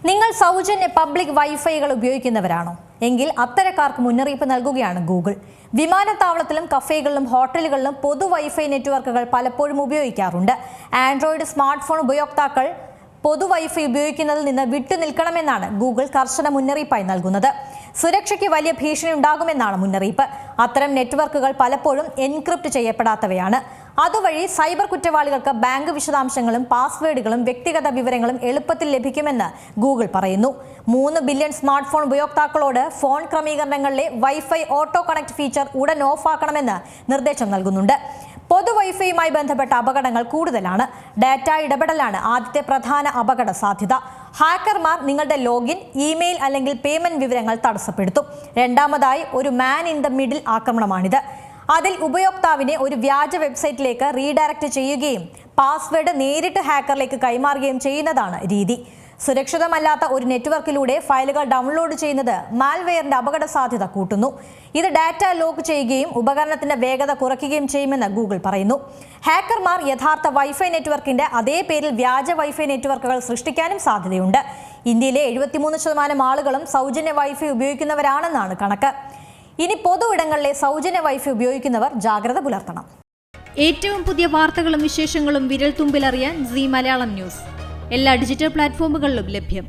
നിങ്ങൾ സൗജന്യ പബ്ലിക് വൈഫൈകൾ ഉപയോഗിക്കുന്നവരാണോ? എങ്കിൽ അത്തരക്കാർക്ക് മുന്നറിയിപ്പ് നൽകുകയാണ് ഗൂഗിൾ. വിമാനത്താവളത്തിലും കഫേകളിലും ഹോട്ടലുകളിലും പൊതു വൈഫൈ നെറ്റ്വർക്കുകൾ പലപ്പോഴും ഉപയോഗിക്കാറുണ്ട്. ആൻഡ്രോയിഡ് സ്മാർട്ട് ഫോൺ ഉപയോക്താക്കൾ പൊതു വൈഫൈ ഉപയോഗിക്കുന്നതിൽ നിന്ന് വിട്ടുനിൽക്കണമെന്നാണ് ഗൂഗിൾ കർശന മുന്നറിയിപ്പായി നൽകുന്നത്. സുരക്ഷയ്ക്ക് വലിയ ഭീഷണി ഉണ്ടാകുമെന്നാണ് മുന്നറിയിപ്പ്. അത്തരം നെറ്റ്വർക്കുകൾ പലപ്പോഴും എൻക്രിപ്റ്റ് ചെയ്യപ്പെടാത്തവയാണ്. അതുവഴി സൈബർ കുറ്റവാളികൾക്ക് ബാങ്ക് വിശദാംശങ്ങളും പാസ്വേഡുകളും വ്യക്തിഗത വിവരങ്ങളും എളുപ്പത്തിൽ ലഭിക്കുമെന്ന് ഗൂഗിൾ പറയുന്നു. 3 ബില്യൺ സ്മാർട്ട് ഫോൺ ഉപയോക്താക്കളോട് ഫോൺ ക്രമീകരണങ്ങളിലെ വൈഫൈ ഓട്ടോ കണക്ട് ഫീച്ചർ ഉടൻ ഓഫാക്കണമെന്ന് നിർദ്ദേശം നൽകുന്നുണ്ട്. പൊതു വൈഫൈയുമായി ബന്ധപ്പെട്ട അപകടങ്ങൾ കൂടുതലാണ്. ഡാറ്റ ഇടപെടലാണ് ആദ്യത്തെ പ്രധാന അപകട സാധ്യത. ഹാക്കർമാർ നിങ്ങളുടെ ലോഗിൻ, ഇമെയിൽ അല്ലെങ്കിൽ പേയ്മെന്റ് വിവരങ്ങൾ തടസ്സപ്പെടുത്തും. രണ്ടാമതായി, ഒരു മാൻ ഇൻ ദ മിഡിൽ ആക്രമണമാണിത്. അതിൽ ഉപയോക്താവിനെ ഒരു വ്യാജ വെബ്സൈറ്റിലേക്ക് റീഡയറക്റ്റ് ചെയ്യുകയും പാസ്വേഡ് നേരിട്ട് ഹാക്കറിലേക്ക് കൈമാറുകയും ചെയ്യുന്നതാണ് രീതി. സുരക്ഷിതമല്ലാത്ത ഒരു നെറ്റ്വർക്കിലൂടെ ഫയലുകൾ ഡൗൺലോഡ് ചെയ്യുന്നത് മാൽവെയറിന്റെ അപകട സാധ്യത കൂട്ടുന്നു. ഇത് ഡാറ്റ ലോക്ക് ചെയ്യുകയും ഉപകരണത്തിന്റെ വേഗത കുറയ്ക്കുകയും ചെയ്യുമെന്ന് ഗൂഗിൾ പറയുന്നു. ഹാക്കർമാർ യഥാർത്ഥ വൈഫൈ നെറ്റ്വർക്കിന്റെ അതേ പേരിൽ വ്യാജ വൈഫൈ നെറ്റ്വർക്കുകൾ സൃഷ്ടിക്കാനും സാധ്യതയുണ്ട്. ഇന്ത്യയിലെ 73% ആളുകളും സൗജന്യ വൈഫൈ ഉപയോഗിക്കുന്നവരാണെന്നാണ് കണക്ക്. ഇനി പൊതു ഇടങ്ങളിലെ സൗജന്യ വൈഫൈ ഉപയോഗിക്കുന്നവർ ജാഗ്രത പുലർത്തണം. ഏറ്റവും പുതിയ വാർത്തകളും വിശേഷങ്ങളും വിരൽ തുമ്പിലറിയാൻ സീ മലയാളം ന്യൂസ് എല്ലാ ഡിജിറ്റൽ പ്ലാറ്റ്ഫോമുകളിലും ലഭ്യം.